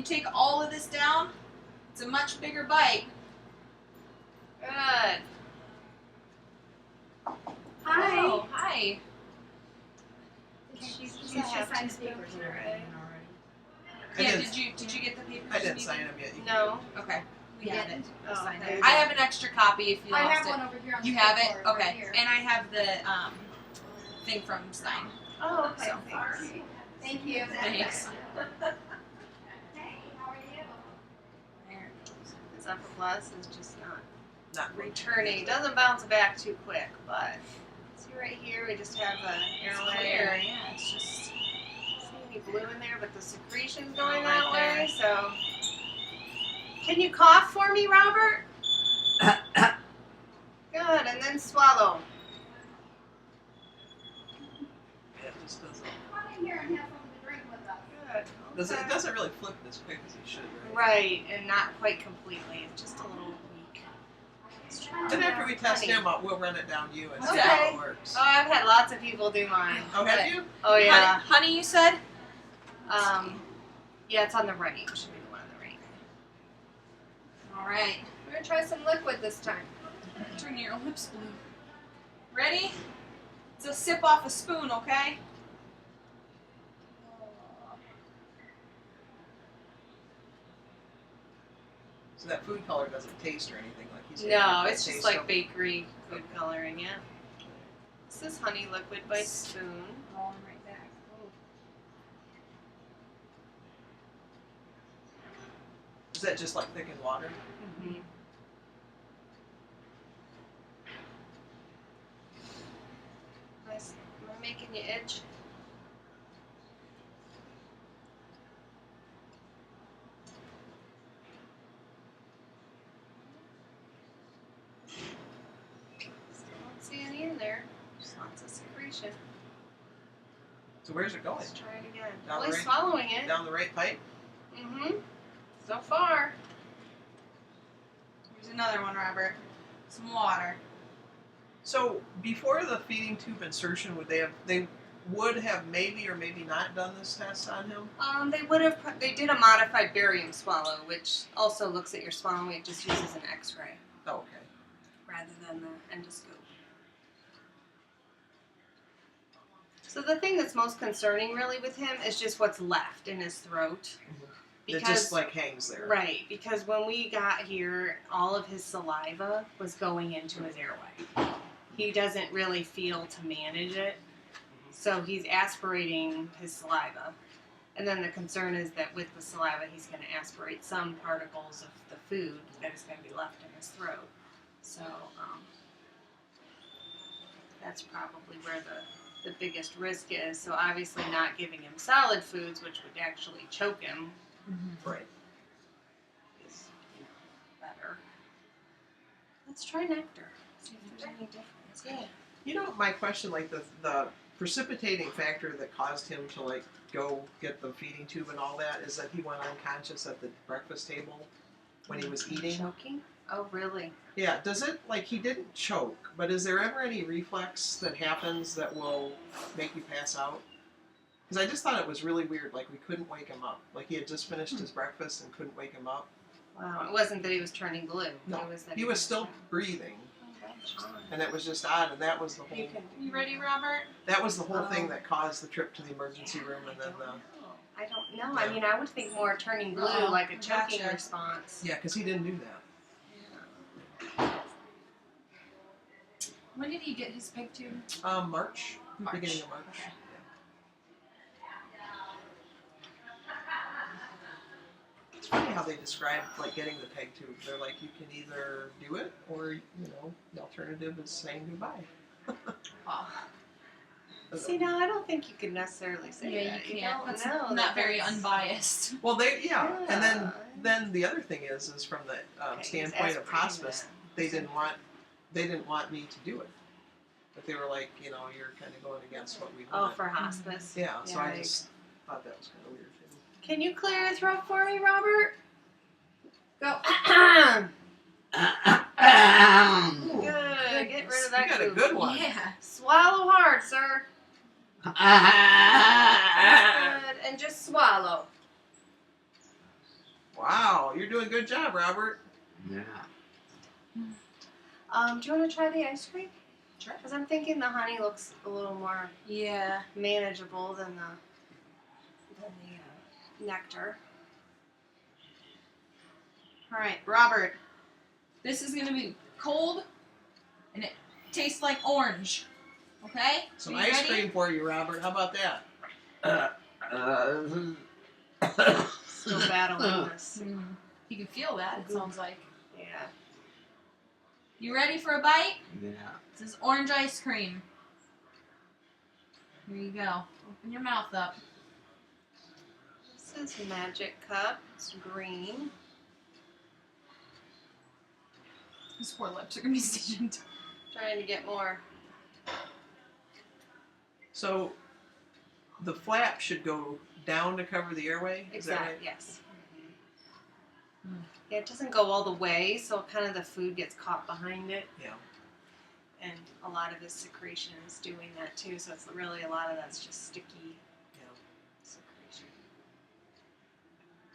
take all of this down, it's a much bigger bite. Good. Hi. Oh, hi. She signed papers already. Yeah, did you get the papers? I didn't sign them yet. No. Okay. We Yeah. have it. Oh, Sign okay. it. I have an extra copy if you I lost have it. one over here on You the have it? clipboard right Okay. here. And I have the thing from Stein. Oh, okay. So. Thanks. Thank you. Thanks. Hey, how are you? There. This upper plus is just Not returning. It doesn't bounce back too quick, but see right here, we just have an It's airway. clear, yeah. It's just. See any blue in there, but the secretion's going Right that way. there. So, can you cough for me, Robert? Good, and then swallow. Yeah, it just doesn't. Come in here and have something to drink with us. Good. It doesn't really flip as quick as it should, right? Right, and not quite completely. It's just a little weak. And after we test Honey. him up, we'll run it down to you and see Okay. how it works. Oh, I've had lots of people do mine. Oh, have you? Oh yeah. Honey, you said? Yeah, it's on the right. It should be the one on the right. All right. We're gonna try some liquid this time. Turn your lips blue. Ready? It's a sip off a spoon, okay? So that food color doesn't taste or anything like you said. No, it's just like bakery food coloring, yeah. This is honey liquid by spoon. Rolling right back. Oh. Is that just like thickened water? Mm-hmm. Nice. Am I making you itch? Still don't see any in there. Just lots of secretion. So where's it going? Let's try it again. Down the Only right- swallowing it. Down the right pipe? Mm-hmm. So far. Here's another one, Robert. Some water. So before the feeding tube insertion, they would have maybe or maybe not done this test on him? They did a modified barium swallow, which also looks at your swallowing. It just uses an X-ray Oh, okay. rather than the endoscope. So the thing that's most concerning really with him is just what's left in his throat. It just like hangs there. Right, because when we got here, all of his saliva was going into his airway. He doesn't really feel to manage it, so he's aspirating his saliva. And then the concern is that with the saliva, he's going to aspirate some particles of the food that is going to be left in his throat. So that's probably where the biggest risk is. So obviously not giving him solid foods, which would actually choke him, Right. is better. Let's try nectar. See if there's any difference. Yeah. You know, my question, like the precipitating factor that caused him to like go get the feeding tube and all that is that he went unconscious at the breakfast table when he was eating. Choking? Oh, really? Yeah, does it, like, he didn't choke, but is there ever any reflex that happens that will make you pass out? Because I just thought it was really weird, like, we couldn't wake him up. Like, he had just finished his breakfast and couldn't wake him up. Wow. It wasn't that he was turning blue. No, It was that he was still breathing, Oh, that's odd. and it was just odd, and that was the whole, You ready, Robert? that was the whole thing that caused the trip to the emergency room, and then the, I don't know. I mean, I would think more turning blue, Oh, like a choking gotcha. response. yeah, because he didn't do that. When did he get his pig tube? March, March. beginning of March. Okay. It's funny how they describe like getting the peg tube. They're like, you can either do it, or you know, the alternative is saying goodbye. Oh. See, now I don't think you could necessarily say Yeah, that. you can't. don't That's know not that very that's- unbiased. Well, and Yeah. then the other thing is from the Okay, he's standpoint of aspirating hospice, that. they didn't want me to do it, but they were like, you know, you're kind of going against what we Oh, want. for hospice. Yeah, so I Right. just thought that was kind of weird. Can you clear your throat for me, Robert? Go. Good. Get rid of that You got a goop. good one. Yeah. Swallow hard, sir. Good. And just swallow. You're doing a good job, Robert. Yeah. Do you want to try the ice cream? Sure. Because I'm thinking the honey looks a little more Yeah. manageable than the nectar. All right, Robert. This is gonna be cold, and it tastes like orange. Okay? Some Are you ice ready? cream for you, Robert. How about that? Still battling this. You can feel that. It sounds like. Yeah. You ready for a bite? Yeah. This is orange ice cream. Here you go. Open your mouth up. This is Magic Cup. It's green. His poor lips are gonna be stained. Trying to get more. So, the flap should go down to cover the airway. Is that right? Yes. Yeah, it doesn't go all the way, so kind of the food gets caught behind it, Yeah. and a lot of his secretion is doing that too. So it's really a lot of that's just sticky.